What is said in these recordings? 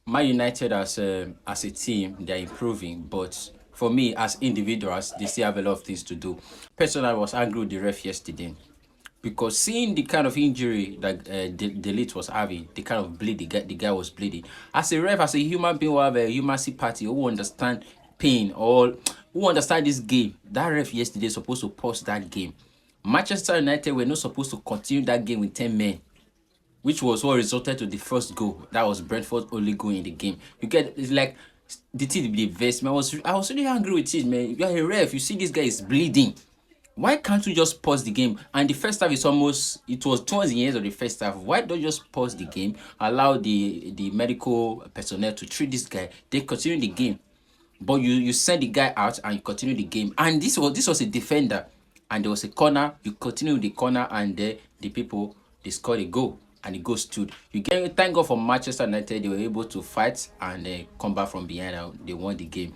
Man United as a team, they're improving, but for me as individuals, they still have a lot of things to do. Personally, I was angry with the ref yesterday because seeing the kind of injury that Delete was having, the kind of bleed the guy was bleeding. As a ref, as a human being who have a human sympathy, who understand pain or who understand this game, that ref yesterday is supposed to pause that game. Manchester United were not supposed to continue that game with 10 men, which was what resulted to the first goal. That was Brentford only goal in the game. You get, it's like the team be versed. Man, I was really angry with it, man. You are a ref. You see this guy is bleeding. Why can't you just pause the game? And the first half is almost, it was towards the end of the first half. Why don't you just pause the game, allow the medical personnel to treat this guy, they continue the game. But you send the guy out and you continue the game. And this was a defender, and there was a corner. You continue the corner, and the people, they scored a goal, and the goal stood. You get, thank God for Manchester United, they were able to fight and come back from behind, and they won the game.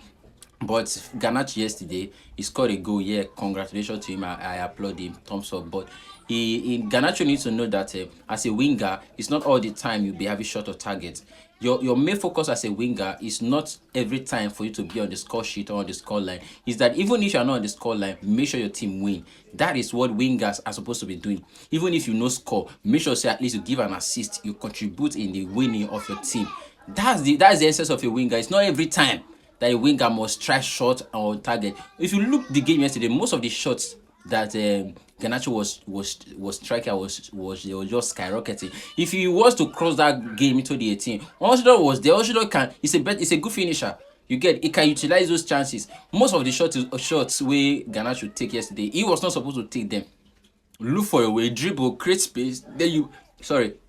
But Garnacho yesterday, he scored a goal. Yeah, congratulations to him. I applaud him. Thumbs up. But Garnacho needs to know that as a winger, it's not all the time you'll be having shot of targets. Your main focus as a winger is not every time for you to be on the score sheet or on the score line. Is that even if you're not on the score line, make sure your team win. That is what wingers are supposed to be doing. Even if you no score, make sure say at least you give an assist. You contribute in the winning of your team. That's the essence of a winger. It's not every time that a winger must try shot or target. If you look the game yesterday, most of the shots that Garnacho was striking was they were just skyrocketing. If he was to cross that game into the 18, Onana was there. Onana can. It's a good finisher. You get, he can utilize those chances. Most of the shots where Garnacho take yesterday, he was not supposed to take them. Look for a way, dribble, create space,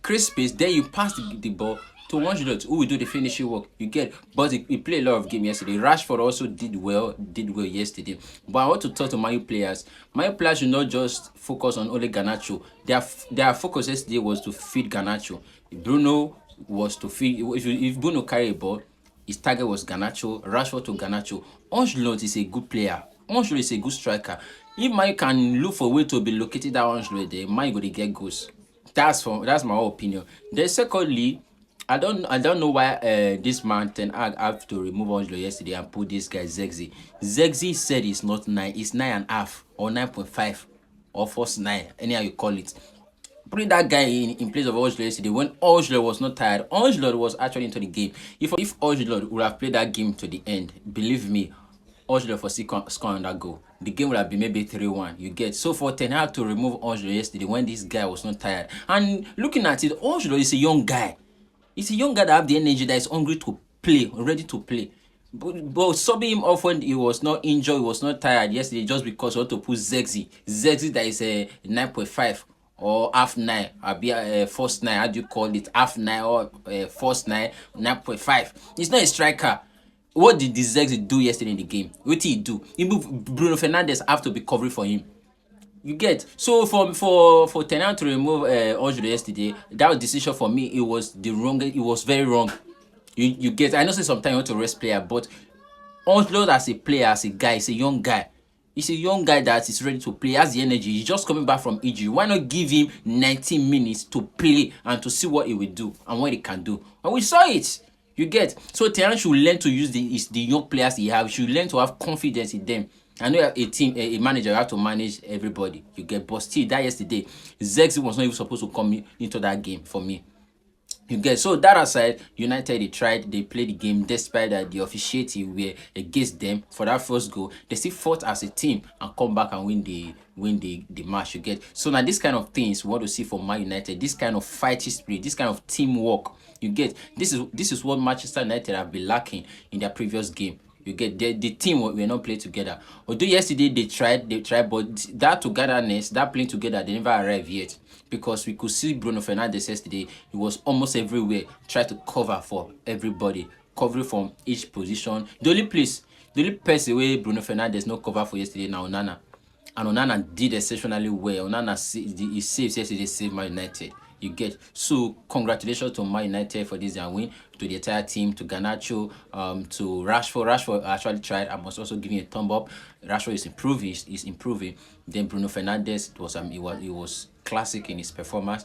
create space, then you pass the ball to Højlund, who will do the finishing work. You get, but he played a lot of game yesterday. Rashford also did well yesterday. But I want to talk to My players. My players should not just focus on only Garnacho. Their focus yesterday was to feed Garnacho. Bruno was to feed. If Bruno carry a ball, his target was Garnacho. Rashford to Garnacho. Højlund is a good player. Højlund is a good striker. If Man can look for a way to be located that Højlund there, Man go to get goals. That's my opinion. Then secondly, I don't know why this man Ten Hag have to remove Højlund yesterday and put this guy Zexi. Zexi said it's not 9, it's 9.5 or 9.5 or first 9, anyhow you call it. Putting that guy in place of Højlund yesterday when Højlund was not tired. Højlund was actually into the game. If Højlund would have played that game to the end, believe me, Højlund for scoring that goal, the game would have been maybe 3-1. You get, so for Ten Hag to remove Højlund yesterday when this guy was not tired, and looking at it, Højlund is a young guy. He's a young guy that have the energy, that is hungry to play, ready to play. But subbing him off when he was not injured, he was not tired yesterday, just because you want to put Zexi that is a 9.5 or half 9, I'll be a first 9, how do you call it, half 9 or first 9, 9.5. He's not a striker. What did the Zexi do yesterday in the game? What did he do? He moved. Bruno Fernandes have to be covering for him. You get, so for Ten Hag to remove Højlund yesterday, that decision for me, it was the wrong. It was very wrong. You get, I know say sometimes you want to rest player, but Højlund as a player, as a guy, is a young guy. He's a young guy that is ready to play, has the energy. He's just coming back from injury. Why not give him 19 minutes to play and to see what he will do and what he can do? And we saw it. You get, so Ten Hag should learn to use the young players he has. He should learn to have confidence in them. I know a team, a manager have to manage everybody. You get, but still, that yesterday, Zexi was not even supposed to come into that game for me. You get, so that aside, United, they played the game despite that the officiating were against them for that first goal. They still fought as a team and come back and win the match. You get, so now this kind of things we want to see from Man United, this kind of fighting spirit, this kind of teamwork. You get, this is what Manchester United have been lacking in their previous game. You get, the team were not playing together. Although yesterday they tried, but that togetherness, that playing together, they never arrived yet. Because we could see Bruno Fernandes yesterday, he was almost everywhere, trying to cover for everybody, covering from each position. The only person where Bruno Fernandes no cover for yesterday now Onana. And Onana did exceptionally well. Onana he saves yesterday, saved Man United. You get, so congratulations to Man United for this win, to the entire team, to Garnacho, to Rashford. Rashford actually tried. I must also give him a thumb up. Rashford is improving. He's improving. Then Bruno Fernandes, it was classic in his performance.